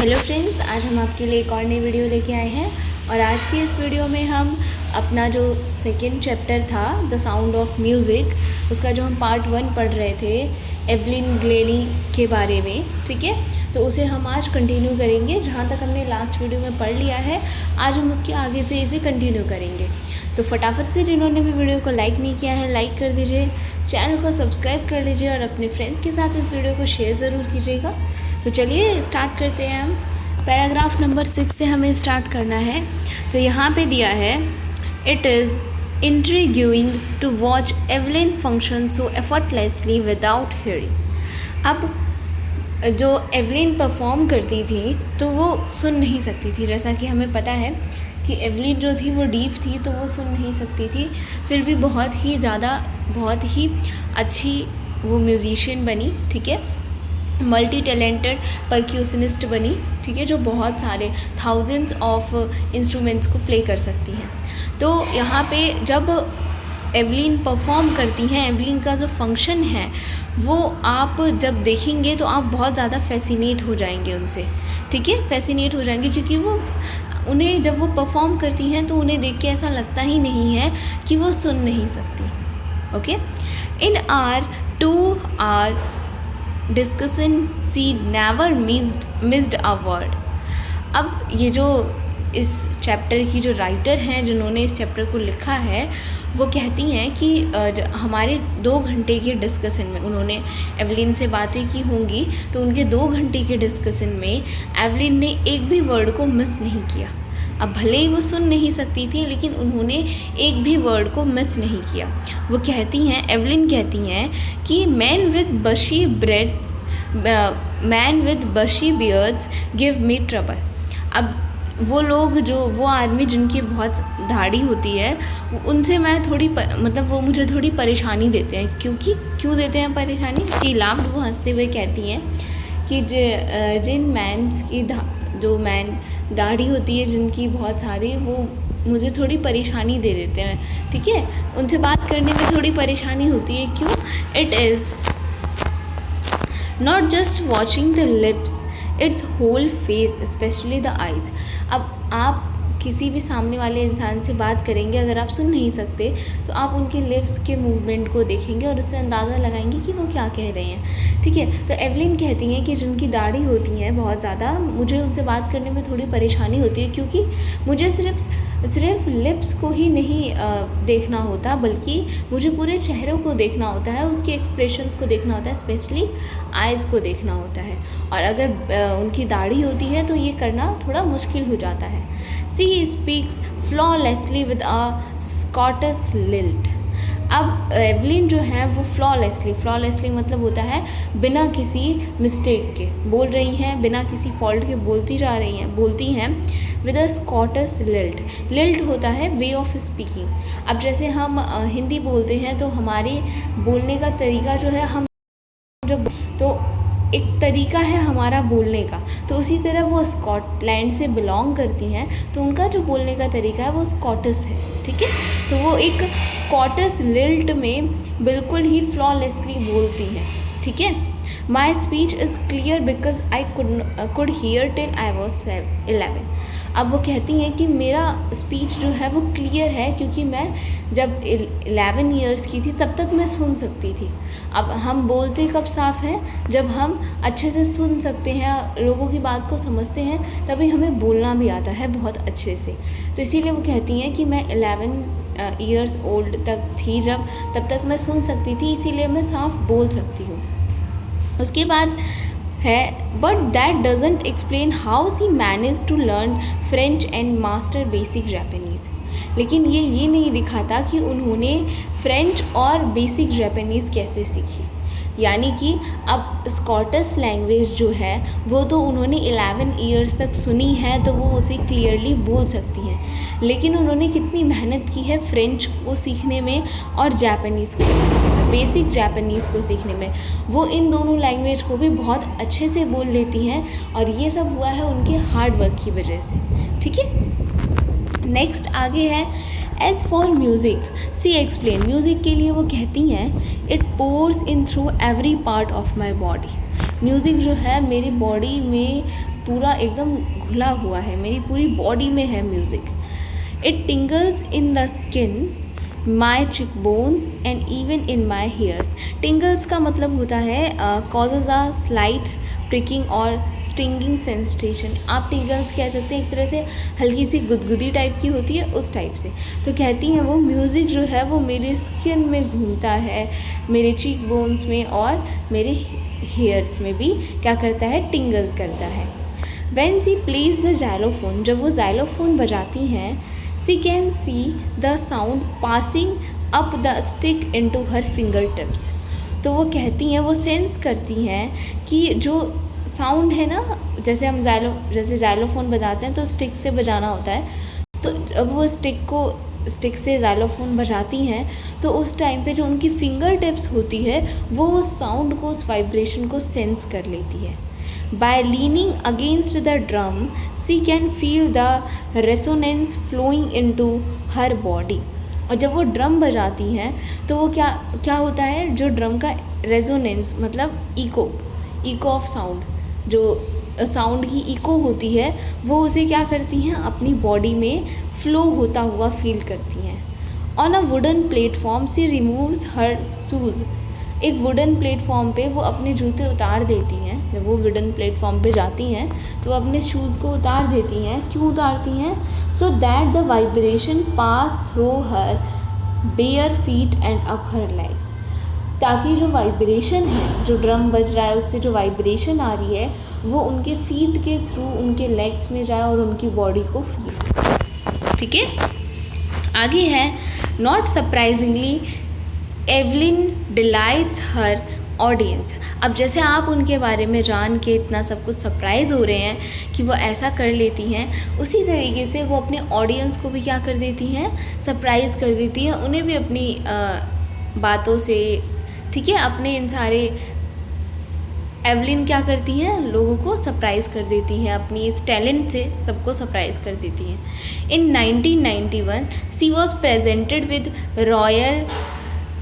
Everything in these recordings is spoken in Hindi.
हेलो फ्रेंड्स, आज हम आपके लिए एक और नई वीडियो लेके आए हैं। और आज की इस वीडियो में हम अपना जो सेकेंड चैप्टर था द साउंड ऑफ म्यूज़िक, उसका जो हम पार्ट 1 पढ़ रहे थे एवलिन ग्लेनी के बारे में, ठीक है। तो उसे हम आज कंटिन्यू करेंगे। जहाँ तक हमने लास्ट वीडियो में पढ़ लिया है, आज हम उसके आगे से इसे कंटिन्यू करेंगे। तो फटाफट से जिन्होंने भी वीडियो को लाइक नहीं किया है, लाइक कर दीजिए, चैनल को सब्सक्राइब कर लीजिए और अपने फ्रेंड्स के साथ इस वीडियो को शेयर ज़रूर कीजिएगा। तो चलिए स्टार्ट करते हैं। हम पैराग्राफ नंबर 6 से हमें स्टार्ट करना है। तो यहाँ पे दिया है, it is intriguing to watch Evelyn function so effortlessly without hearing. अब जो एवलिन परफॉर्म करती थी तो वो सुन नहीं सकती थी। जैसा कि हमें पता है कि एवलिन जो थी वो डीफ थी, तो वो सुन नहीं सकती थी। फिर भी बहुत ही अच्छी वो म्यूज़िशियन बनी, ठीक है। मल्टी टैलेंटेड परक्यूशनिस्ट बनी, ठीक है, जो बहुत सारे थाउजेंड्स ऑफ इंस्ट्रूमेंट्स को प्ले कर सकती हैं। तो यहाँ पे जब एवलिन परफॉर्म करती हैं, एवलिन का जो फंक्शन है वो आप जब देखेंगे तो आप बहुत ज़्यादा फैसिनेट हो जाएंगे उनसे, ठीक है, फैसिनेट हो जाएंगे। क्योंकि वो उन्हें जब वो परफॉर्म करती हैं तो उन्हें देख के ऐसा लगता ही नहीं है कि वो सुन नहीं सकती। Okay, in our 2 hour discussion she never missed a word. अब ये जो इस चैप्टर की जो राइटर हैं, जिन्होंने इस चैप्टर को लिखा है, वो कहती हैं कि हमारे 2 घंटे के डिस्कशन में उन्होंने एवलिन से बातें की होंगी, तो उनके 2 घंटे के डिस्कशन में एवलिन ने एक भी वर्ड को मिस नहीं किया। अब भले ही वो सुन नहीं सकती थी, लेकिन उन्होंने एक भी वर्ड को मिस नहीं किया। वो कहती हैं, एवलिन कहती हैं कि मैन विद बशी बियर्ड्स गिव मी ट्रबल। अब वो आदमी जिनकी बहुत दाढ़ी होती है, उनसे मैं वो मुझे थोड़ी परेशानी देते हैं। क्यों देते हैं परेशानी? शी लाफ्ड, वो हंसते हुए कहती हैं कि जिन मैन्स की जो मैन दाढ़ी होती है जिनकी बहुत सारी, वो मुझे थोड़ी परेशानी दे देते हैं, ठीक है, उनसे बात करने में थोड़ी परेशानी होती है। क्यों? It is not just watching the lips, it's whole face, specially the eyes. अब आप किसी भी सामने वाले इंसान से बात करेंगे, अगर आप सुन नहीं सकते तो आप उनके लिप्स के मूवमेंट को देखेंगे और उससे अंदाज़ा लगाएंगे कि वो क्या कह रहे हैं, ठीक है। तो एवलिन कहती हैं कि जिनकी दाढ़ी होती है बहुत ज़्यादा, मुझे उनसे बात करने में थोड़ी परेशानी होती है, क्योंकि मुझे सिर्फ लिप्स को ही नहीं देखना होता, बल्कि मुझे पूरे चेहरे को देखना होता है, उसके एक्सप्रेशंस को देखना होता है, स्पेशली आइज़ को देखना होता है। और अगर उनकी दाढ़ी होती है तो ये करना थोड़ा मुश्किल हो जाता है। She speaks flawlessly with a Scottish lilt. अब एवलिन जो है वो फ्लॉलेसली मतलब होता है बिना किसी मिस्टेक के बोल रही हैं, बिना किसी फॉल्ट के बोलती हैं विद अ स्कॉटिश लिल्ट होता है वे ऑफ स्पीकिंग। अब जैसे हम हिंदी बोलते हैं तो हमारे बोलने का तरीका जो है, हम जब तो एक तरीका है हमारा बोलने का, तो उसी तरह वो स्कॉटलैंड से बिलोंग करती हैं, तो उनका जो बोलने का तरीका है वो स्कॉटिश है, ठीक है। तो वो एक स्कॉटिश लिल्ट में बिल्कुल ही फ्लॉलेसली बोलती हैं, ठीक है। My speech is clear because I could hear till I was 11। अब वो कहती हैं कि मेरा स्पीच जो है वो क्लियर है, क्योंकि मैं जब 11 ईयर्स की थी तब तक मैं सुन सकती थी। अब हम बोलते कब साफ़ हैं? जब हम अच्छे से सुन सकते हैं, लोगों की बात को समझते हैं, तभी हमें बोलना भी आता है बहुत अच्छे से। तो इसीलिए वो कहती हैं कि मैं 11 ईयर्स ओल्ड तक थी जब, तब तक मैं सुन सकती थी, इसीलिए मैं साफ़ बोल सकती हूँ। उसके बाद है, but that doesn't explain how she manage to learn French and master basic Japanese. लेकिन ये नहीं दिखाता कि उन्होंने फ्रेंच और बेसिक जापानीज़ कैसे सीखी। यानी कि अब स्कॉटिश लैंग्वेज जो है वो तो उन्होंने 11 ईयर्स तक सुनी है, तो वो उसे क्लियरली बोल सकती हैं, लेकिन उन्होंने कितनी मेहनत की है फ्रेंच को सीखने में और जापानीज़ को, बेसिक जापानीज़ को सीखने में। वो इन दोनों लैंग्वेज को भी बहुत अच्छे से बोल लेती हैं, और ये सब हुआ है उनके हार्ड वर्क की वजह से, ठीक है। नेक्स्ट आगे है, as for music she explain. Music के लिए वो कहती हैं, it pours in through every part of my body. Music जो है मेरी बॉडी में पूरा एकदम घुला हुआ है, मेरी पूरी बॉडी में है music. It tingles in the skin, my cheek bones and even in my hairs. Tingles का मतलब होता है कॉजेज अ स्लाइट प्रिकिंग और स्टिंगिंग सेंसेशन। आप टिंगल्स कह सकते हैं, एक तरह से हल्की सी गुदगुदी टाइप की होती है, उस टाइप से। तो कहती हैं वो म्यूज़िक जो है वो मेरी स्किन में घूमता है, मेरे चीक बोन्स में और मेरे हेयर्स में भी क्या करता है, टिंगल करता है। When she plays the xylophone, जब वो जाइलोफोन बजाती हैं, she can see the sound passing up the stick into her finger tips. तो वो कहती हैं, वो सेंस करती हैं कि जो साउंड है ना, जैसे हम जैसे जाइलोफोन बजाते हैं तो स्टिक से बजाना होता है, तो अब वो स्टिक से जाइलोफोन बजाती हैं तो उस टाइम पे जो उनकी फिंगर टिप्स होती है वो उस साउंड को, उस वाइब्रेशन को सेंस कर लेती है। By leaning against the drum she can feel the resonance flowing into her body. और जब वो ड्रम बजाती हैं तो वो क्या होता है, जो ड्रम का रेजोनेंस मतलब इको ऑफ साउंड, जो साउंड की इको होती है वो उसे क्या करती हैं, अपनी बॉडी में फ्लो होता हुआ फील करती हैं। On a wooden platform she removes her shoes. एक वुडन प्लेटफॉर्म पे वो अपने जूते उतार देती हैं। जब वो वुडन प्लेटफॉर्म पे जाती हैं तो वो अपने शूज़ को उतार देती हैं। क्यों उतारती हैं? So that the vibration pass through her bare feet and up her legs. ताकि जो वाइब्रेशन है, जो ड्रम बज रहा है उससे जो वाइब्रेशन आ रही है वो उनके फीट के थ्रू उनके लेग्स में जाए और उनकी बॉडी को फील। ठीक है, आगे है, not surprisingly Evelyn delights her audience. अब जैसे आप उनके बारे में जान के इतना सब कुछ सरप्राइज़ हो रहे हैं कि वो ऐसा कर लेती हैं, उसी तरीके से वो अपने ऑडियंस को भी क्या कर देती हैं, सरप्राइज़ कर देती हैं। उन्हें भी अपनी बातों से, ठीक है, अपने इन सारे एवलिन क्या करती हैं, लोगों को सरप्राइज़ कर देती हैं, अपनी इस टैलेंट से सबको सरप्राइज़ कर देती हैं। In 1991 she was presented with Royal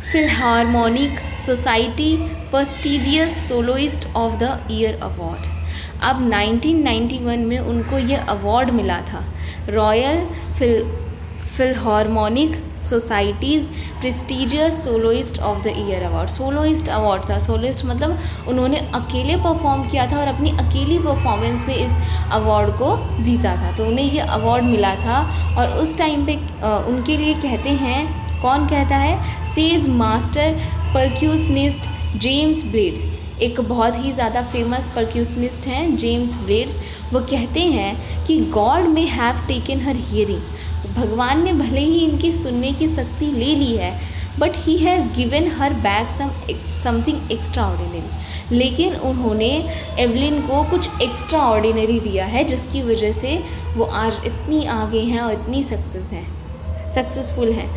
Philharmonic Society prestigious soloist of the year award. अब 1991 में उनको ये अवार्ड मिला था, Royal Philharmonic Society's prestigious soloist of the year award. Soloist award था, सोलोइस्ट मतलब उन्होंने अकेले परफॉर्म किया था और अपनी अकेली परफॉर्मेंस में इस अवार्ड को जीता था, तो उन्हें ये अवार्ड मिला था। और उस टाइम पे उनके लिए कहते हैं, कौन कहता है, सेज मास्टर परक्यूशनिस्ट जेम्स ब्लेड्स। एक बहुत ही ज़्यादा फेमस परक्यूशनिस्ट हैं जेम्स ब्लेड्स। वो कहते हैं कि गॉड में हैव टेकन हर हियरिंग, भगवान ने भले ही इनकी सुनने की शक्ति ले ली है, but he has given her back something extra ordinary. लेकिन उन्होंने एवलिन को कुछ एक्स्ट्रा ऑर्डिनरी दिया है, जिसकी वजह से वो आज इतनी आगे हैं और इतनी सक्सेसफुल हैं।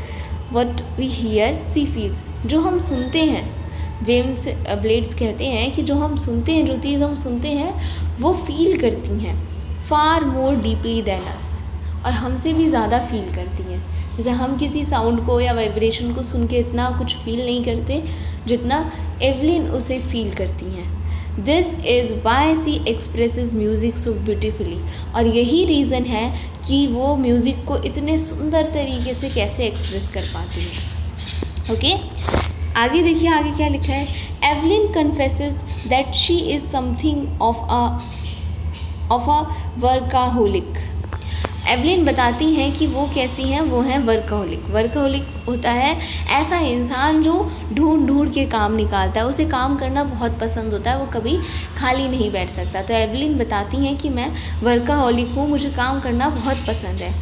What we hear she feels, जो हम सुनते हैं, जेम्स ब्लेड्स कहते हैं कि जो हम सुनते हैं, जो चीज़ हम सुनते हैं वो फील करती हैं फार मोर डीपली देन अस, और हमसे भी ज़्यादा फील करती हैं। जैसे हम किसी साउंड को या वाइब्रेशन को सुन के इतना कुछ फील नहीं करते जितना एवलिन उसे फील करती हैं। This is why she expresses music so beautifully, और यही रीज़न है कि वो म्यूज़िक को इतने सुंदर तरीके से कैसे एक्सप्रेस कर पाती हैं। ओके, आगे देखिए, आगे क्या लिखा है। Evelyn confesses that she is something of a workaholic. Evelyn बताती हैं कि वो कैसी हैं, वो हैं वर्काहोलिक। वर्काहोलिक होता है ऐसा इंसान जो ढूंढ के काम निकालता है, उसे काम करना बहुत पसंद होता है, वो कभी खाली नहीं बैठ सकता। तो एवलिन बताती हैं कि मैं वर्काहोलिक हूँ, मुझे काम करना बहुत पसंद है।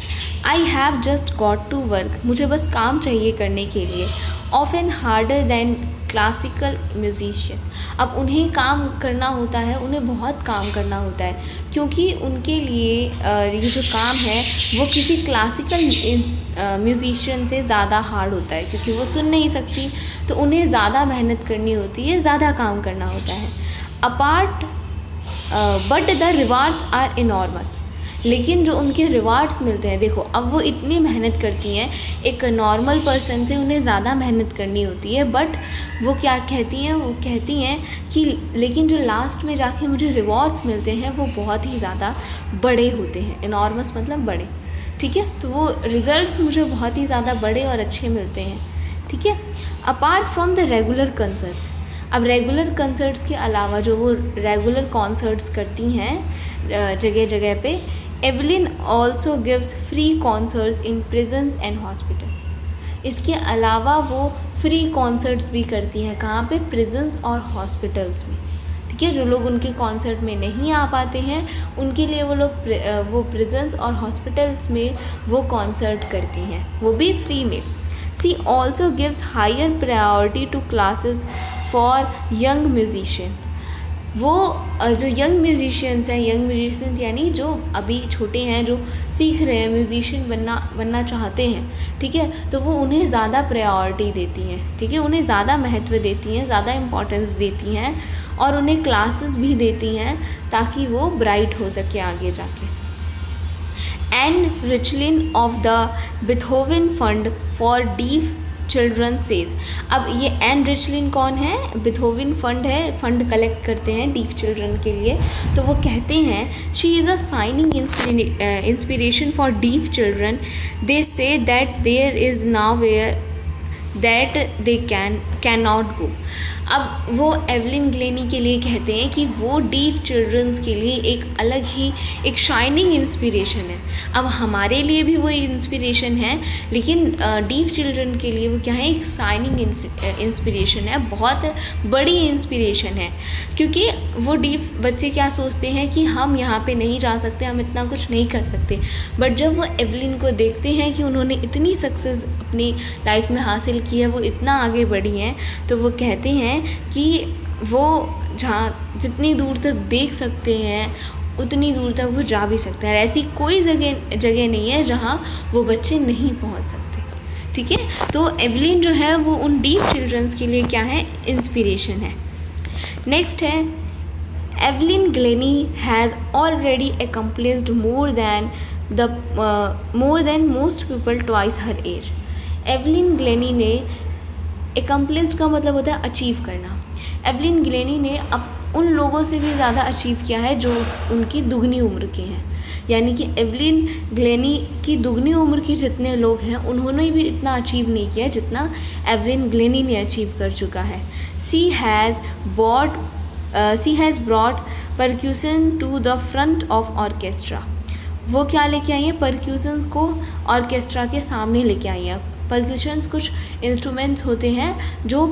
I have just got to work, मुझे बस काम चाहिए करने के लिए। Often harder than classical musician. अब उन्हें काम करना होता है, उन्हें बहुत काम करना होता है, क्योंकि उनके लिए ये जो काम है वो किसी क्लासिकल म्यूजिशियन से ज़्यादा हार्ड होता है, क्योंकि वो सुन नहीं सकती, तो उन्हें ज़्यादा मेहनत करनी होती है, ज़्यादा काम करना होता है। Apart but the rewards are enormous, लेकिन जो उनके रिवार्ड्स मिलते हैं, देखो अब वो इतनी मेहनत करती हैं, एक नॉर्मल पर्सन से उन्हें ज़्यादा मेहनत करनी होती है, बट वो क्या कहती हैं, वो कहती हैं कि लेकिन जो लास्ट में जाके मुझे रिवॉर्ड्स मिलते हैं वो बहुत ही ज़्यादा बड़े होते हैं। इनॉर्मस मतलब बड़े, ठीक है। तो वो रिज़ल्ट्स मुझे बहुत ही ज़्यादा बड़े और अच्छे मिलते हैं, ठीक है। Apart from the regular concerts, अब रेगुलर कंसर्ट्स के अलावा जो वो रेगुलर कॉन्सर्ट्स करती हैं जगह जगह पे, Evelyn also gives free concerts in prisons and hospital. इसके अलावा वो फ्री कॉन्सर्ट्स भी करती हैं, कहाँ पे? प्रिजन्स और हॉस्पिटल्स में, ठीक है। जो लोग उनके कॉन्सर्ट में नहीं आ पाते हैं उनके लिए वो लोग वो प्रिजन्स और हॉस्पिटल्स में वो कॉन्सर्ट करती हैं, वो भी फ्री में। She also gives higher priority to classes for young musician। वो जो यंग म्यूजिशियंस हैं, यंग म्यूजिशियंस यानी जो अभी छोटे हैं, जो सीख रहे हैं, म्यूजिशियन बनना चाहते हैं, ठीक है, तो वो उन्हें ज़्यादा प्रायोरिटी देती हैं, ठीक है, उन्हें ज़्यादा महत्व देती हैं, ज़्यादा इम्पोर्टेंस देती हैं और उन्हें क्लासेस भी देती हैं ताकि वो ब्राइट हो सके आगे जाके। Ann Richlin of the Beethoven fund for deaf children says. अब ये एन रिचलिन कौन है? बिथोवन फंड है, फंड कलेक्ट करते हैं डीफ चिल्ड्रन के लिए। तो वो कहते हैं she is a shining inspiration for deaf children. They say that there is nowhere that they can not go. अब वो एवलिन ग्लेनी के लिए कहते हैं कि वो डीफ चिल्ड्रंस के लिए एक अलग ही एक शाइनिंग इंस्पिरेशन है। अब हमारे लिए भी वो इंस्पिरेशन है, लेकिन डीफ चिल्ड्रन के लिए वो क्या है? एक शाइनिंग इंस्पिरेशन है, बहुत बड़ी इंस्पिरेशन है। क्योंकि वो डीफ बच्चे क्या सोचते हैं कि हम यहाँ पे नहीं जा सकते, हम इतना कुछ नहीं कर सकते, बट जब वो एवलिन को देखते हैं कि उन्होंने इतनी सक्सेस अपनी लाइफ में हासिल की है, वो इतना आगे बढ़ी हैं, तो वो कहते हैं कि वो जहाँ जितनी दूर तक देख सकते हैं उतनी दूर तक वो जा भी सकते हैं। ऐसी कोई जगह नहीं है जहाँ वो बच्चे नहीं पहुँच सकते, ठीक है। तो एवलिन जो है वो उन डीफ चिल्ड्रंस के लिए क्या है? इंस्पिरेशन है। नेक्स्ट है Evelyn Glenny has already accomplished more than most people twice her age। Evelyn Glenny ने, एकम्प्लिस्ड का मतलब होता है अचीव करना। एवलिन ग्लेनी ने अब उन लोगों से भी ज़्यादा अचीव किया है जो उनकी दुगनी उम्र के हैं। यानी कि एवलिन ग्लेनी की दुगनी उम्र के जितने लोग हैं उन्होंने भी इतना अचीव नहीं किया जितना एवलिन ग्लेनी ने अचीव कर चुका है। She has brought percussion to the front of orchestra. वो क्या लेके आई हैं? परक्यूशंस को ऑर्केस्ट्रा के सामने लेके आई हैं। परक्यूशंस कुछ इंस्ट्रूमेंट्स होते हैं जो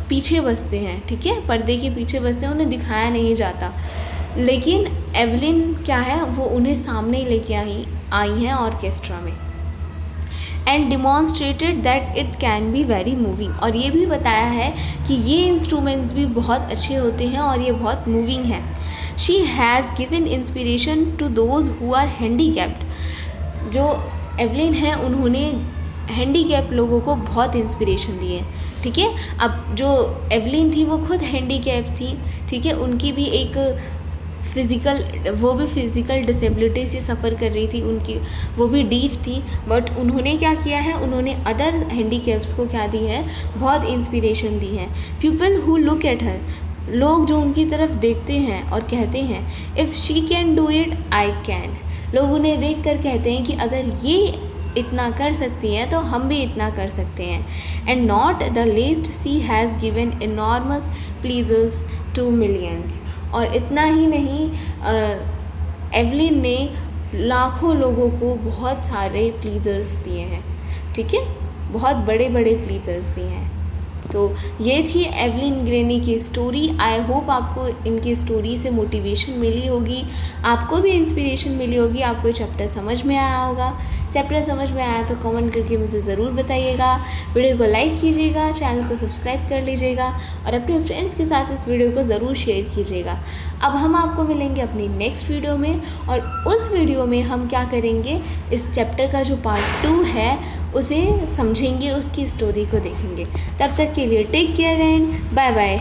पीछे बजते हैं, ठीक है, पर्दे के पीछे बजते हैं, उन्हें दिखाया नहीं जाता, लेकिन एवलिन क्या है? वो उन्हें सामने लेके आई हैं ऑर्केस्ट्रा में। And demonstrated that it can be very moving. और ये भी बताया है कि ये इंस्ट्रूमेंट्स भी बहुत अच्छे होते हैं और ये बहुत मूविंग है। She has given inspiration to those who are handicapped. जो एवलिन है उन्होंने हैंडीकैप लोगों को बहुत इंस्पिरेशन दी है, ठीक है। अब जो एवलिन थी वो खुद हैंडीकैप थी, ठीक है, उनकी भी एक वो भी फिज़िकल डिसेबिलिटी से सफ़र कर रही थी, उनकी वो भी डीफ थी, बट उन्होंने क्या किया है? उन्होंने अदर हैंडीकैप्स को क्या दी है? बहुत इंस्पिरेशन दी है। People who look at her, लोग जो उनकी तरफ देखते हैं और कहते हैं if she can do it I can. लोग उन्हें देख कर कहते हैं कि अगर ये इतना कर सकती हैं तो हम भी इतना कर सकते हैं। And not the least she has given enormous pleasures to millions. और इतना ही नहीं, एवलिन ने लाखों लोगों को बहुत सारे प्लीजर्स दिए हैं, ठीक है, बहुत बड़े बड़े प्लीजर्स दिए हैं। तो ये थी एवलिन ग्लेनी की स्टोरी। आई होप आपको इनकी स्टोरी से मोटिवेशन मिली होगी, आपको भी इंस्पिरेशन मिली होगी, आपको चैप्टर समझ में आया होगा। चैप्टर समझ में आया तो कमेंट करके मुझे ज़रूर बताइएगा। वीडियो को लाइक कीजिएगा, चैनल को सब्सक्राइब कर लीजिएगा और अपने फ्रेंड्स के साथ इस वीडियो को ज़रूर शेयर कीजिएगा। अब हम आपको मिलेंगे अपनी नेक्स्ट वीडियो में, और उस वीडियो में हम क्या करेंगे, इस चैप्टर का जो पार्ट 2 है उसे समझेंगे, उसकी स्टोरी को देखेंगे। तब तक के लिए take care and bye bye.